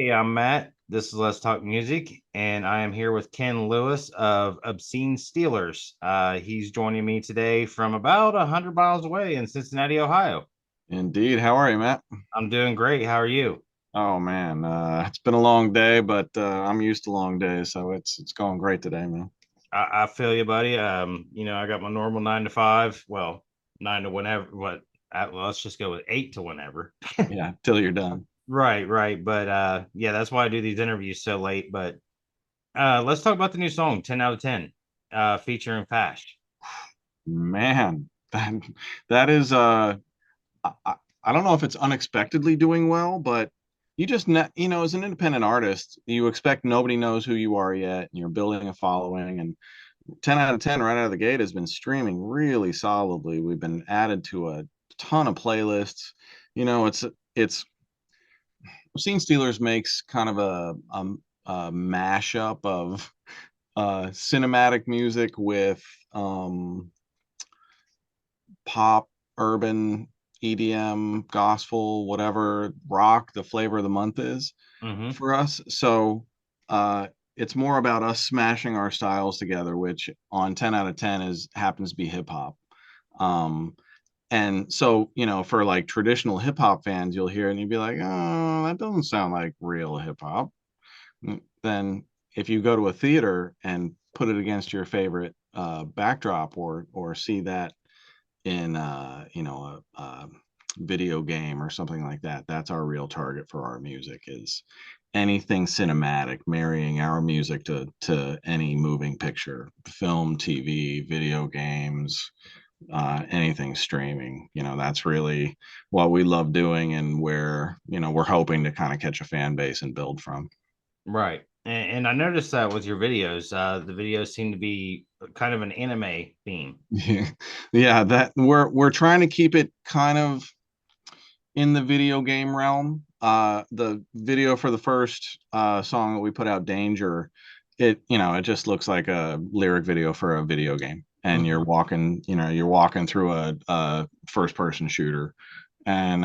Hey, I'm Matt. This is Let's Talk Music, and I am here with Ken Lewis of Obscene Steelers. He's joining me today from about 100 miles away in Cincinnati, Ohio. Indeed. How are you, Matt? I'm doing great. How are you? Oh man, it's been a long day, but I'm used to long days, so it's going great today, man. I feel you, buddy. I got my normal 9 to 5. Well, 9 to whenever. Well, let's just go with 8 to whenever. Yeah, till you're done. Right, right. But yeah, that's why I do these interviews so late. But let's talk about the new song, 10 out of 10, featuring Fash. Man, that is I don't know if it's unexpectedly doing well, but as an independent artist, you expect nobody knows who you are yet, and you're building a following, and 10 out of 10 right out of the gate has been streaming really solidly. We've been added to a ton of playlists. It's Scene Steelers makes kind of a mashup of cinematic music with pop, urban, EDM, gospel, whatever rock the flavor of the month is Mm-hmm. for us. So uh, it's more about us smashing our styles together, which on 10 out of 10 is happens to be hip hop. Um, and so, for like traditional hip hop fans, you'll hear it and you'd be like, oh, that doesn't sound like real hip hop. Then if you go to a theater and put it against your favorite backdrop or see that in a video game or something like that, that's our real target for our music is anything cinematic, marrying our music to any moving picture, film, TV, video games, anything streaming. That's really what we love doing, and where we're hoping to kind of catch a fan base and build from. Right. And I noticed that with your videos, the videos seem to be kind of an anime theme. Yeah, yeah, that we're trying to keep it kind of in the video game realm. The video for the first song that we put out, Danger, it just looks like a lyric video for a video game, and Mhm. you're walking through a first person shooter, and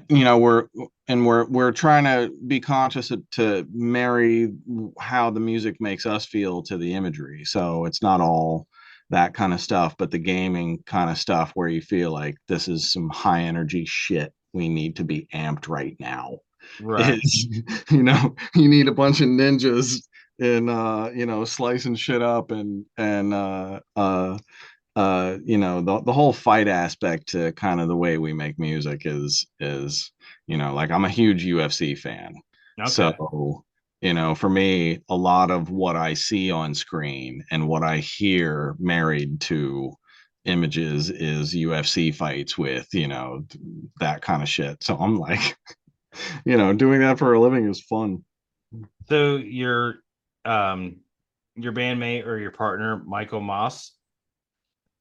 you know we're trying to be conscious to marry how the music makes us feel to the imagery, so it's not all that kind of stuff, but the gaming kind of stuff where you feel like this is some high energy shit, we need to be amped right now. Right. Is you need a bunch of ninjas and slicing shit up, and the whole fight aspect to kind of the way we make music is like, I'm a huge UFC fan. Okay. So for me, a lot of what I see on screen and what I hear married to images is UFC fights with that kind of shit. So I'm like, doing that for a living is fun. So um your bandmate or your partner, Michael Maas,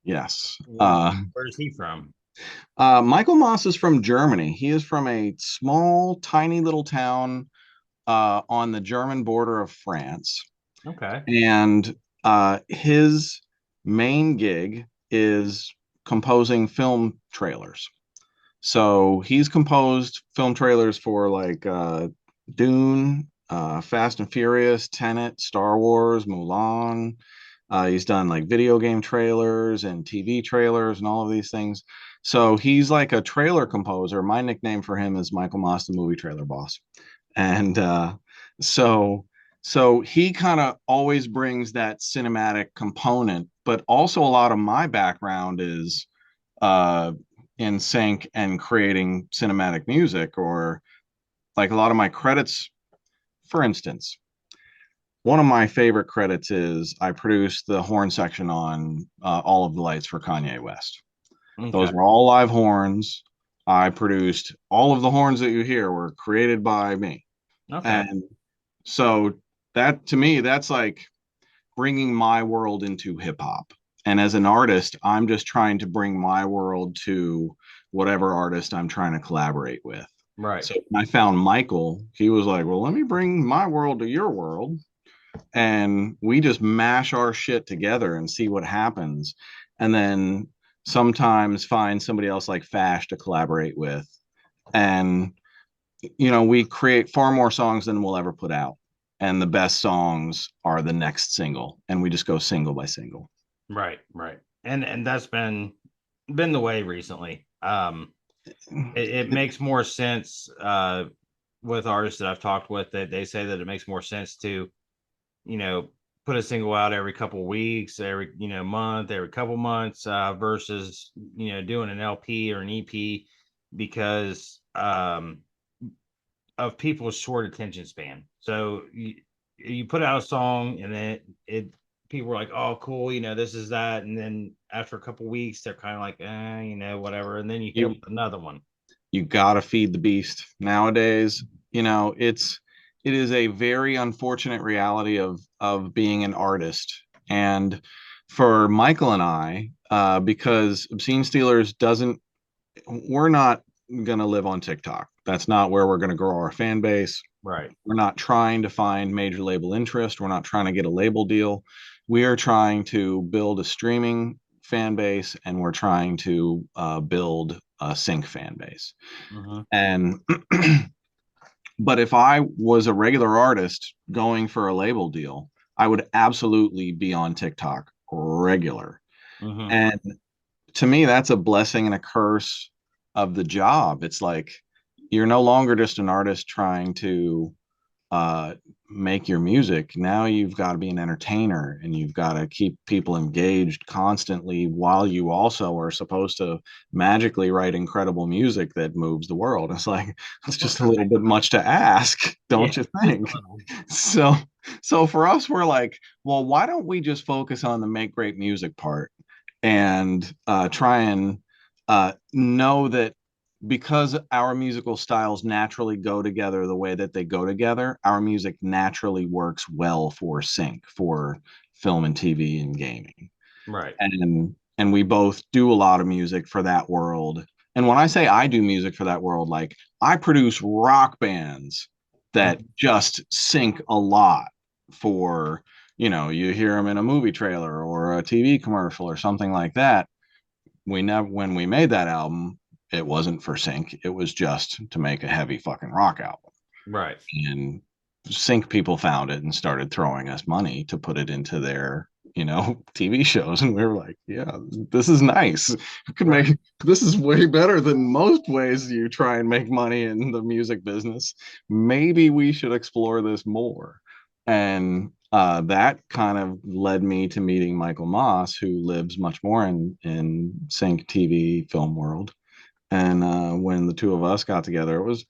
Yes. where's he from? Michael Maas is from Germany. He is from a small, tiny little town on the German border of France. Okay. And his main gig is composing film trailers. So he's composed film trailers for like Dune, Fast and Furious, Tenet, Star Wars, Mulan. He's done like video game trailers and TV trailers and all of these things. So he's like a trailer composer. My nickname for him is Michael Moss, the movie trailer boss. And so so he kind of always brings that cinematic component, but also a lot of my background is uh, in sync and creating cinematic music, or like a lot of my credits. For instance, one of my favorite credits is I produced the horn section on All of the Lights for Kanye West. Okay. Those were all live horns. I produced all of the horns that you hear were created by me. Okay. And so that, to me, that's like bringing my world into hip hop. And as an artist, I'm just trying to bring my world to whatever artist I'm trying to collaborate with. Right. So when I found Michael, he was like, well, let me bring my world to your world, and we just mash our shit together and see what happens. And then sometimes find somebody else like Fash to collaborate with. And we create far more songs than we'll ever put out. And the best songs are the next single. And we just go single by single. Right, right. And that's been the way recently. It makes more sense with artists that I've talked with, that they say that it makes more sense to, you know, put a single out every couple of weeks, every, month, every couple months, versus, doing an LP or an EP, because of people's short attention span. So you put out a song, and then it people are like, oh cool, this is that, and then after a couple weeks they're kind of like, whatever, and then you hit them You with another one. you gotta feed the beast nowadays. It is a very unfortunate reality of being an artist. And for Michael and I, because Obscene Steelers doesn't, we're not gonna live on TikTok. That's not where we're gonna grow our fan base. Right. We're not trying to find major label interest. We're not trying to get a label deal. We are trying to build a streaming fan base, and we're trying to build a sync fan base. Mm-hmm. And but if I was a regular artist going for a label deal, I would absolutely be on TikTok regular. Mm-hmm. And to me, that's a blessing and a curse of the job. It's like you're no longer just an artist trying to uh, make your music. Now you've got to be an entertainer, and you've got to keep people engaged constantly, while you also are supposed to magically write incredible music that moves the world. It's like, it's just a little bit much to ask, Yeah, don't you just think? a little. So, so for us, we're like, well, why don't we just focus on the make great music part, and try and know that because our musical styles naturally go together the way that they go together, our music naturally works well for sync, for film and TV and gaming. Right. And we both do a lot of music for that world. And when I say I do music for that world, like I produce rock bands that Mhm. just sync a lot for, you hear them in a movie trailer or a TV commercial or something like that. We never, when we made that album, it wasn't for sync. It was just to make a heavy fucking rock album. Right. And sync people found it and started throwing us money to put it into their, TV shows. And we were like, yeah, this is nice. We could Right. make, this is way better than most ways you try and make money in the music business. Maybe we should explore this more. And that kind of led me to meeting Michael Maas, who lives much more in sync TV film world. And when the two of us got together, it was,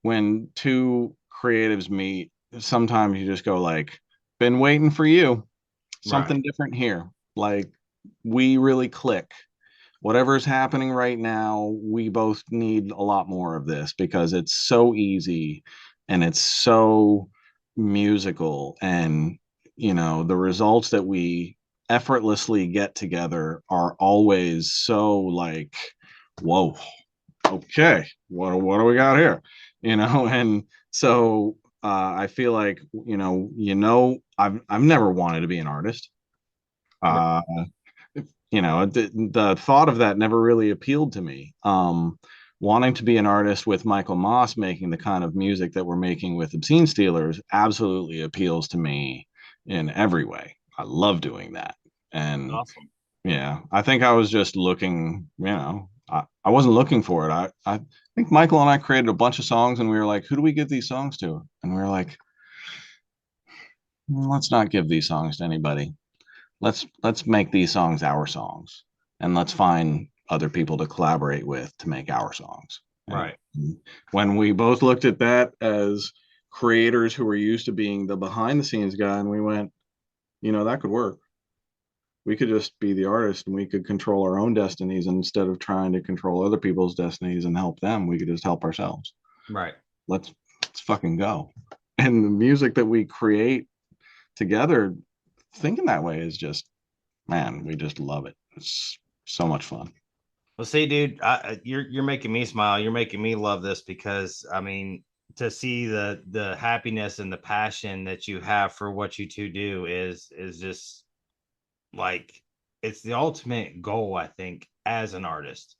when two creatives meet, sometimes you just go like, been waiting for you, Right. something different here. Like, we really click. Whatever's happening right now, we both need a lot more of this, because it's so easy and it's so musical. And, the results that we effortlessly get together are always so like, whoa, okay, what do we got here? And so I feel like, I've never wanted to be an artist. Right. Uh, the thought of that never really appealed to me. Wanting to be an artist with Michael Maas making the kind of music that we're making with Obscene Steelers absolutely appeals to me in every way. I love doing that. And Awesome. yeah, I think I was just looking, I wasn't looking for it. I think Michael and I created a bunch of songs, and we were like, who do we give these songs to? And we were like, let's not give these songs to anybody. Let's make these songs our songs, and let's find other people to collaborate with to make our songs. And Right. when we both looked at that as creators who were used to being the behind the scenes guy, and we went, that could work. We could just be the artist, and we could control our own destinies instead of trying to control other people's destinies and help them. We could just help ourselves. Right. Let's fucking go. And the music that we create together, thinking that way, is just, man, we just love it. It's so much fun. Well, see, dude, you're making me smile. You're making me love this, because I mean, to see the happiness and the passion that you have for what you two do is just like, it's the ultimate goal, I think, as an artist,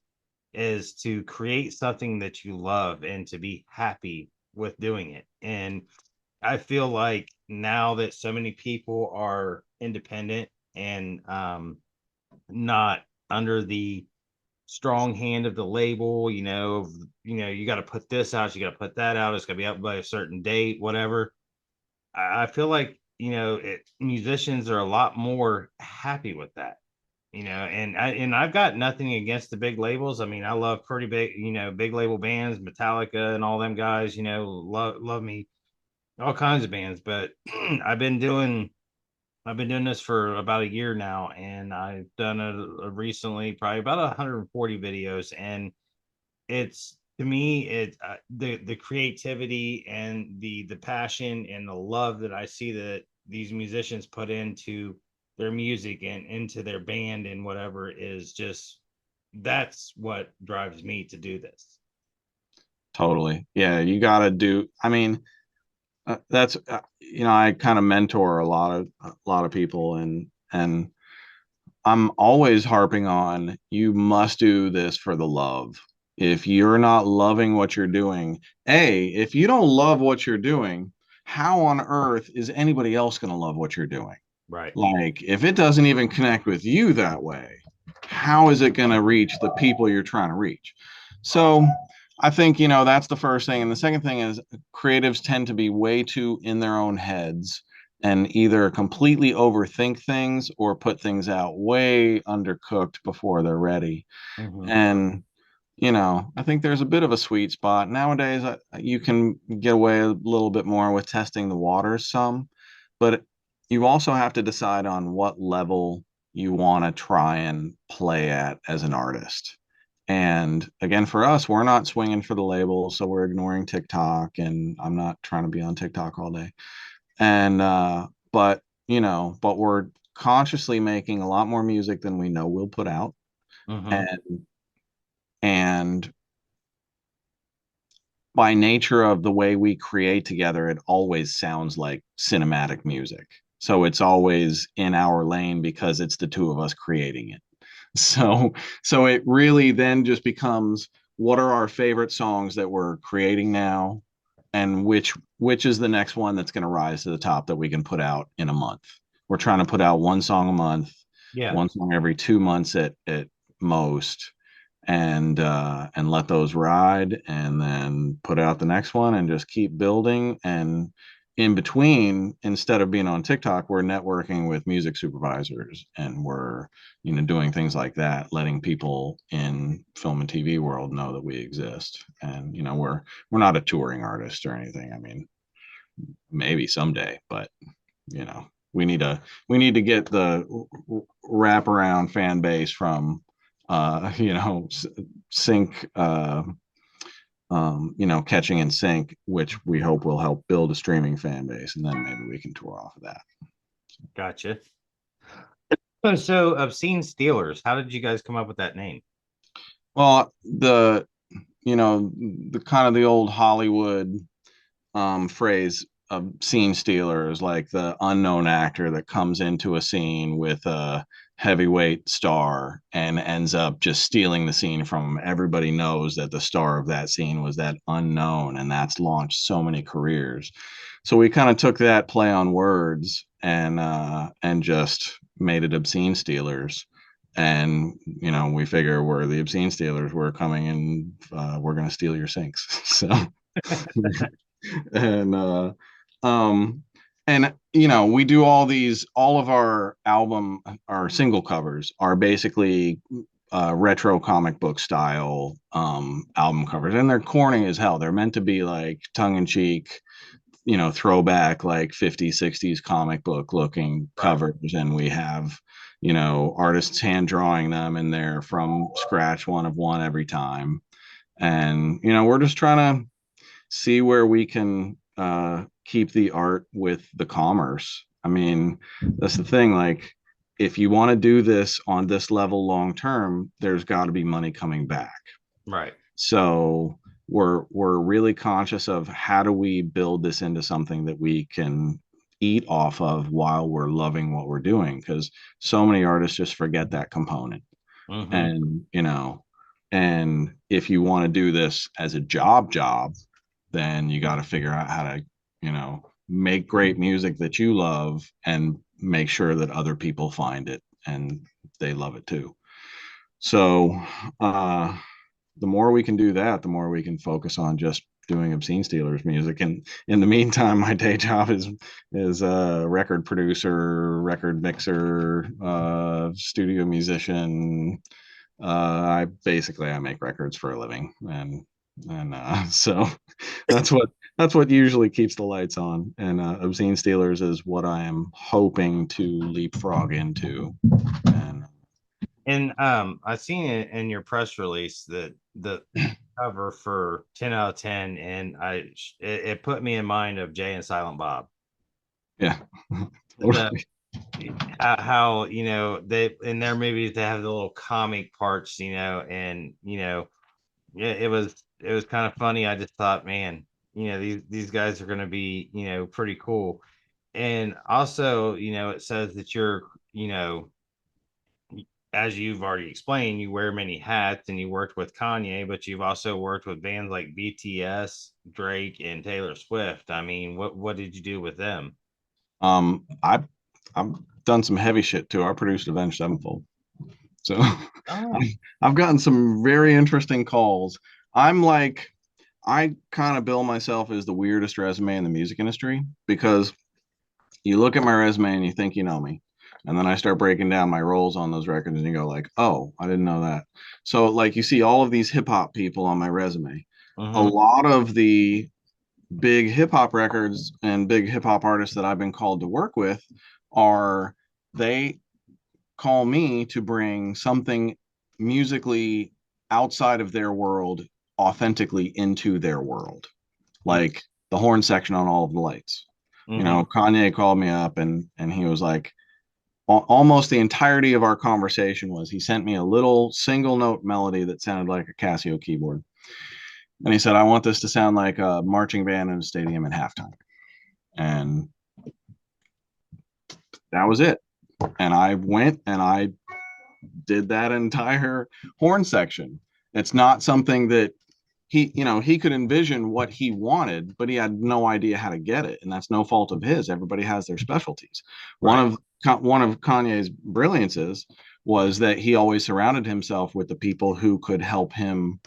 is to create something that you love and to be happy with doing it. And I feel like now that so many people are independent and not under the strong hand of the label, you got to put this out, you got to put that out, it's got to be out by a certain date, whatever. I feel like, musicians are a lot more happy with that, and I've got nothing against the big labels. I mean, I love pretty big, big label bands, Metallica and all them guys, love me, all kinds of bands, but I've been doing this for about a year now, and I've done a recently probably about 140 videos, and it's to me the creativity and the passion and the love that I see that these musicians put into their music and into their band and whatever is just that's what drives me to do this. Totally. Yeah, you got to do. I mean, that's I kind of mentor a lot of people, and I'm always harping on you must do this for the love. If you're not loving what you're doing, if you don't love what you're doing, how on earth is anybody else going to love what you're doing? Right. Like, if it doesn't even connect with you that way, how is it going to reach the people you're trying to reach? So, I think, that's the first thing. And the second thing is creatives tend to be way too in their own heads and either completely overthink things or put things out way undercooked before they're ready. Hmm. And I think there's a bit of a sweet spot nowadays. You can get away a little bit more with testing the waters some, but you also have to decide on what level you want to try and play at as an artist. And again, for us, we're not swinging for the label, so we're ignoring TikTok, and I'm not trying to be on TikTok all day. And but we're consciously making a lot more music than we know we'll put out, Hmm. and and by nature of the way we create together, it always sounds like cinematic music. So it's always in our lane because it's the two of us creating it. So it really then just becomes what are our favorite songs that we're creating now, and which is the next one that's going to rise to the top that we can put out in a month. We're trying to put out one song a month, Yeah. one song every 2 months at most, and let those ride, and then put out the next one and just keep building. And in between, instead of being on TikTok, we're networking with music supervisors, and we're doing things like that, letting people in film and TV world know that we exist. And we're not a touring artist or anything. I mean, maybe someday, but you know we need to get the wraparound fan base from sync, catching and sync, which we hope will help build a streaming fan base, and then maybe we can tour off of that. Gotcha. So Obscene Steelers, how did you guys come up with that name? Well, the kind of the old Hollywood phrase of scene stealers, like the unknown actor that comes into a scene with a heavyweight star and ends up just stealing the scene from him. Everybody knows that the star of that scene was that unknown, and that's launched so many careers. So we kind of took that play on words and just made it obscene stealers. And we figure we're the obscene stealers. We're coming and we're going to steal your sinks. So and um we do all of our single covers are basically retro comic book style album covers, and they're corny as hell. They're meant to be like tongue-in-cheek, throwback, like 50s 60s comic book looking Right. covers. And we have artists hand drawing them, and they're from scratch, one of one every time. And we're just trying to see where we can keep the art with the commerce. I mean, that's the thing. Like, if you want to do this on this level long term, there's got to be money coming back. Right. So we're really conscious of how do we build this into something that we can eat off of while we're loving what we're doing, because so many artists just forget that component. Hmm. And And if you want to do this as a job, then you got to figure out how to, make great music that you love and make sure that other people find it and they love it too. So, the more we can do that, the more we can focus on just doing Obscene Steelers music. And in the meantime, my day job is a record producer, record mixer, studio musician. I make records for a living, and so that's what usually keeps the lights on. And Obscene Steelers is what I am hoping to leapfrog into. And And I seen it in your press release that the cover for 10 out of 10, and it put me in mind of Jay and Silent Bob. yeah, The totally. how they in their movies they have the little comic parts, and yeah, it was kind of funny. I just thought, man, these guys are going to be pretty cool. And also, it says that you're, as you've already explained, you wear many hats and you worked with Kanye, but you've also worked with bands like BTS, Drake, and Taylor Swift. I mean, what did you do with them? I've done some heavy shit too. I produced Avenged Sevenfold, so Oh. I've gotten some very interesting calls. I'm like, I kind of bill myself as the weirdest resume in the music industry because you look at my resume and you think you know me. And then I start breaking down my roles on those records and you go like, oh, I didn't know that. So like you see all of these hip hop people on my resume. A Mm-hmm. lot of the big hip hop records and big hip hop artists that I've been called to work with are they call me to bring something musically outside of their world authentically into their world, like the horn section on all of the lights. Mm-hmm. Kanye called me up and he was like, almost the entirety of our conversation was he sent me a little single note melody that sounded like a Casio keyboard. And he said, I want this to sound like a marching band in a stadium at halftime. And that was it. And I went and I did that entire horn section. It's not something that he could envision what he wanted, but he had no idea how to get it, and that's no fault of his. Everybody has their specialties. One Right. of one of Kanye's brilliances was that he always surrounded himself with the people who could help him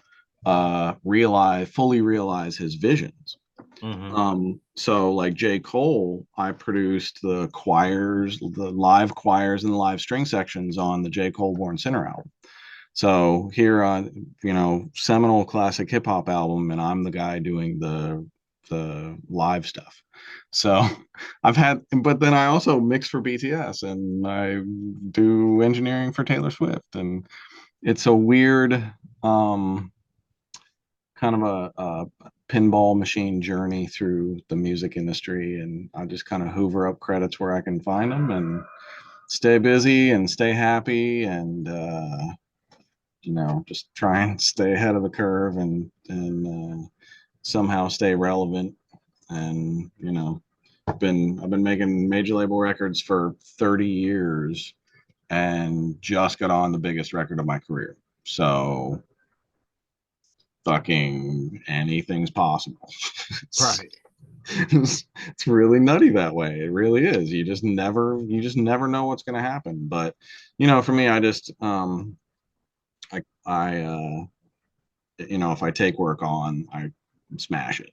fully realize his visions. Mm-hmm. So like J. Cole, I produced the choirs, the live choirs and the live string sections on the J. Cole Born Sinner album. So here on, seminal classic hip hop album, and I'm the guy doing the live stuff. So but then I also mix for BTS and I do engineering for Taylor Swift, and it's a weird, um, kind of a pinball machine journey through the music industry, and I just kind of hoover up credits where I can find them and stay busy and stay happy and just try and stay ahead of the curve and somehow stay relevant. And I've been making major label records for 30 years and just got on the biggest record of my career. So fucking anything's possible. it's, Right. it's really nutty that way. It really is. You just never know what's going to happen. But for me, I just I if I take work on, I smash it.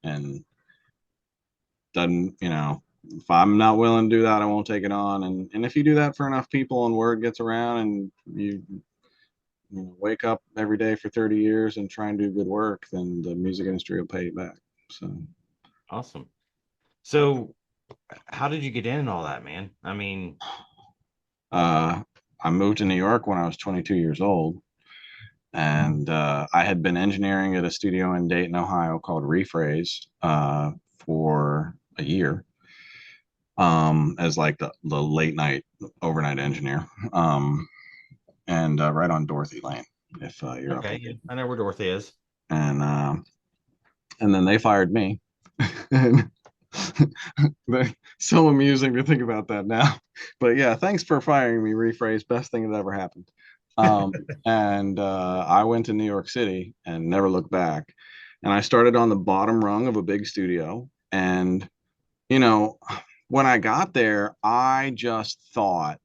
And doesn't, if I'm not willing to do that, I won't take it on. And if you do that for enough people and word gets around and wake up every day for 30 years and try and do good work, then the music industry will pay you back. So, Awesome. So, how did you get in all that, man? I mean, uh, I moved to New York when I was 22 years old. And I had been engineering at a studio in Dayton, Ohio called Rephrase for a year, as like the late night overnight engineer, and right on Dorothy Lane, if you're up okay, in yeah, Dayton. I know where Dorothy is. And then they fired me. And so amusing to think about that now. But yeah, thanks for firing me, Rephrase. Best thing that ever happened. And I went to New York City and never looked back. And I started on the bottom rung of a big studio. And, you know, when I got there, I just thought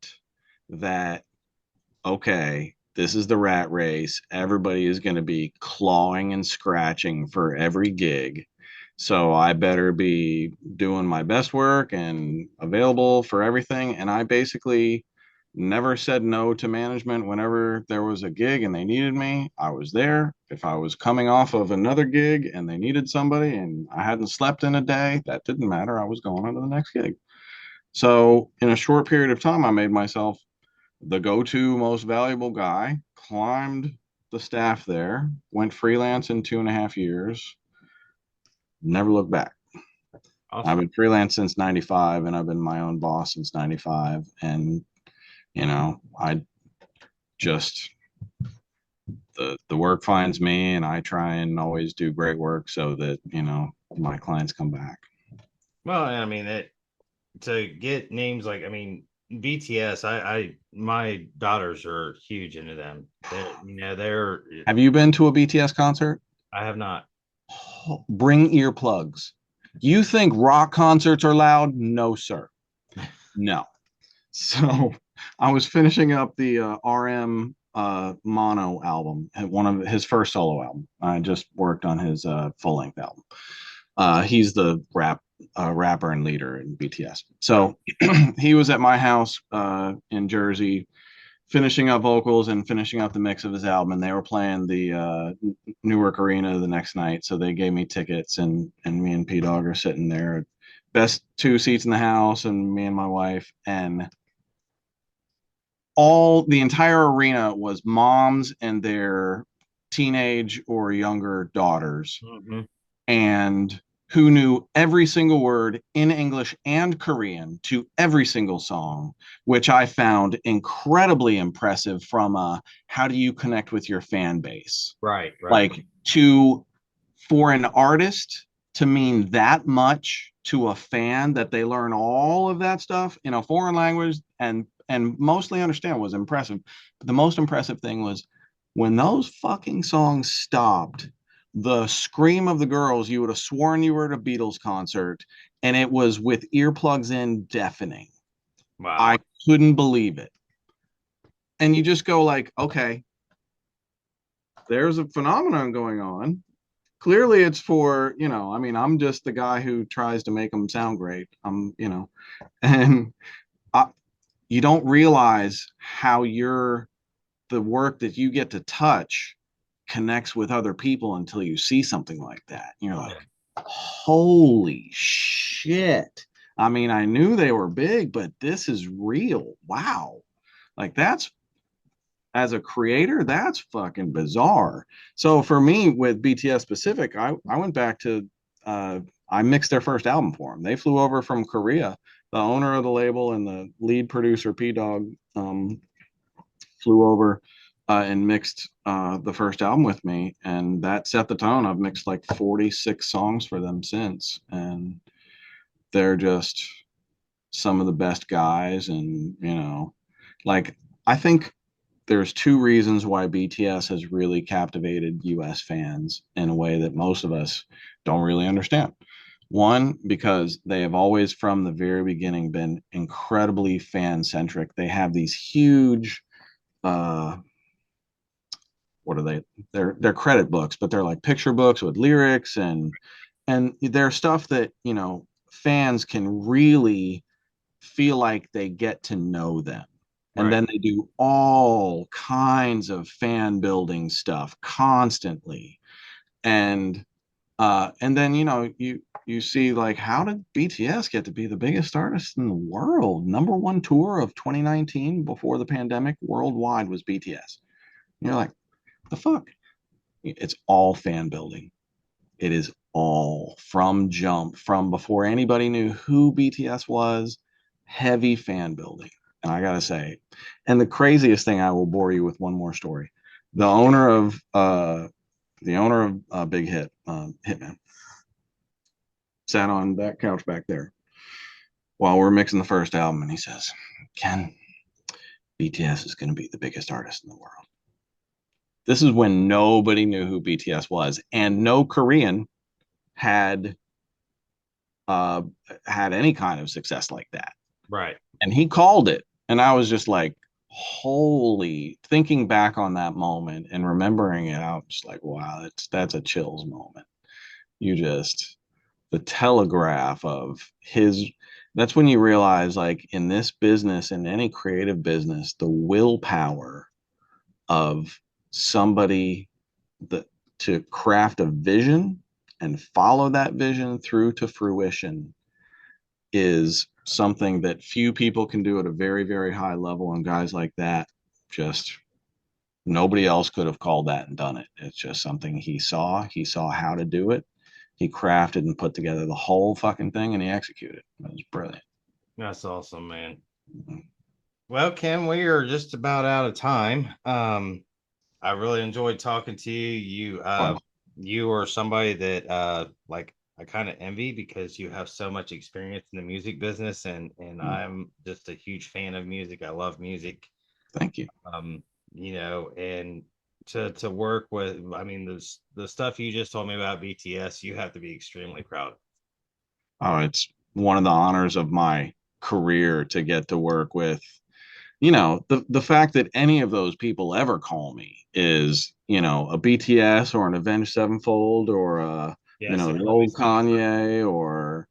that, okay, this is the rat race. Everybody is going to be clawing and scratching for every gig. So I better be doing my best work and available for everything. And I basically never said no to management whenever there was a gig and they needed me. I was there. If I was coming off of another gig and they needed somebody and I hadn't slept in a day, that didn't matter. I was going on to the next gig. So in a short period of time, I made myself the go-to most valuable guy, climbed the staff there, went freelance in 2.5 years, never looked back. I've Awesome. been freelance since 95 and I've been my own boss since 95. And, I just, the work finds me and I try and always do great work so that, my clients come back. Well, I mean, to get names like, I mean, BTS, my daughters are huge into them. They're, Have you been to a BTS concert? I have not. Bring earplugs. You think rock concerts are loud? No, sir. No. So I was finishing up the RM mono album, one of his first solo album. I just worked on his full length album. He's the rapper and leader in BTS. So he was at my house in Jersey, finishing up vocals and finishing up the mix of his album. And they were playing the Newark Arena the next night, so they gave me tickets, and me and P Dog are sitting there, best two seats in the house, and me and my wife, and the entire arena was moms and their teenage or younger daughters, Hmm. and who knew every single word in English and Korean to every single song, which I found incredibly impressive from how do you connect with your fan base? Right, right. Like, to for an artist to mean that much to a fan that they learn all of that stuff in a foreign language and mostly understand was impressive. But the most impressive thing was when those fucking songs stopped, the scream of the girls, you would have sworn you were at a Beatles concert, and it was with earplugs in, deafening. Wow. I couldn't believe it. And you just go like, okay, there's a phenomenon going on. Clearly it's for, I mean, I'm just the guy who tries to make them sound great. And I, you don't realize how the work that you get to touch connects with other people until you see something like that. You're like, holy shit. I mean, I knew they were big, but this is real. Wow. Like, that's, as a creator, that's fucking bizarre. So for me with BTS specific, I went back to uh I mixed their first album for them. They flew over from Korea. The owner of the label and the lead producer P Dog flew over and mixed the first album with me, and that set the tone. I've mixed like 46 songs for them since, and they're just some of the best guys. And like, I think there's two reasons why BTS has really captivated US fans in a way that most of us don't really understand. One, because they have always from the very beginning been incredibly fan centric. They have these huge uh what are they? They're credit books, but they're like picture books with lyrics, and they're stuff that, fans can really feel like they get to know them. And Right. then they do all kinds of fan building stuff constantly. And then, you see, like, how did BTS get to be the biggest artist in the world? Number one tour of 2019 before the pandemic worldwide was BTS. And you're like, the fuck? It's all fan building. It is all from jump, from before anybody knew who BTS was, heavy fan building. And I gotta say, and the craziest thing, I will bore you with one more story. The owner of Big Hit, Hitman, sat on that couch back there while we're mixing the first album, and he says, "Ken, BTS is going to be the biggest artist in the world. This is when nobody knew who BTS was, and no Korean had uh, had any kind of success like that. Right. And he called it, and I was just like, holy! Thinking back on that moment and remembering it, I was just like, wow, that's a chills moment. You just the telegraph of his. That's when you realize, like in this business, in any creative business, the willpower of somebody that to craft a vision and follow that vision through to fruition is something that few people can do at a very, very high level. And guys like that, just nobody else could have called that and done it. It's just something he saw how to do it. He crafted and put together the whole fucking thing and he executed. It was brilliant. That's awesome, man. Mhm. Well, Ken, we are just about out of time. I really enjoyed talking to you. Well, You are somebody that like I kind of envy because you have so much experience in the music business, and I'm just a huge fan of music. I love music. thank you. Um, and to work with, I mean, the stuff you just told me about BTS, you have to be extremely proud. Oh, it's one of the honors of my career to get to work with the fact that any of those people ever call me is a BTS or an Avenged Sevenfold or Yes, it the really old speaks for Kanye or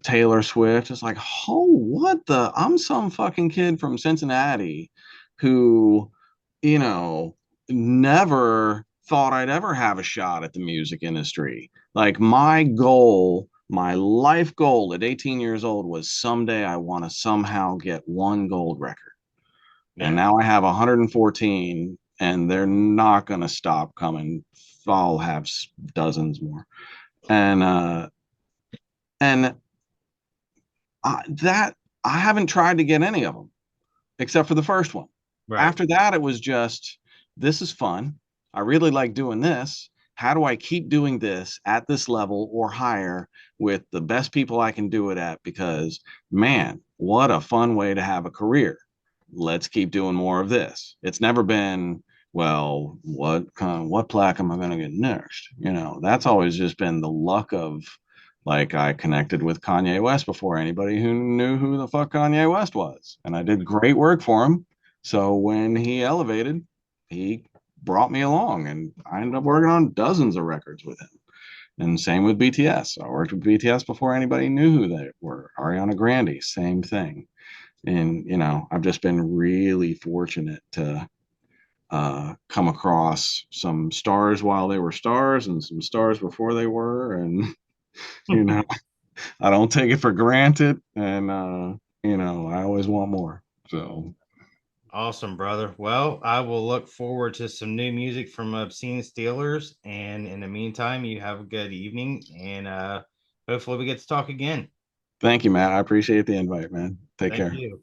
Taylor Swift. It's like, oh, what the? I'm some fucking kid from Cincinnati who you know never thought I'd ever have a shot at the music industry. Like my goal, my life goal at 18 years old was someday I want to somehow get one gold record. And yeah. now I have 114 and they're not going to stop coming. I'll have dozens more. And that I haven't tried to get any of them except for the first one. Right. After that, it was just, this is fun. I really like doing this. How do I keep doing this at this level or higher with the best people I can do it at? Because, man, what a fun way to have a career. Let's keep doing more of this. It's never been, well, what plaque am I going to get next? That's always just been the luck of, like, I connected with Kanye West before anybody who knew who the fuck Kanye West was. And I did great work for him. So when he elevated, he brought me along and I ended up working on dozens of records with him. And same with BTS. I worked with BTS before anybody knew who they were. Ariana Grande, same thing. And, I've just been really fortunate to come across some stars while they were stars and some stars before they were. And, you know, I don't take it for granted. And, I always want more. So Awesome, brother. Well, I will look forward to some new music from Obscene Steelers. And in the meantime, you have a good evening and hopefully we get to talk again. thank you, Matt. I appreciate the invite, man. Take Thank care. you.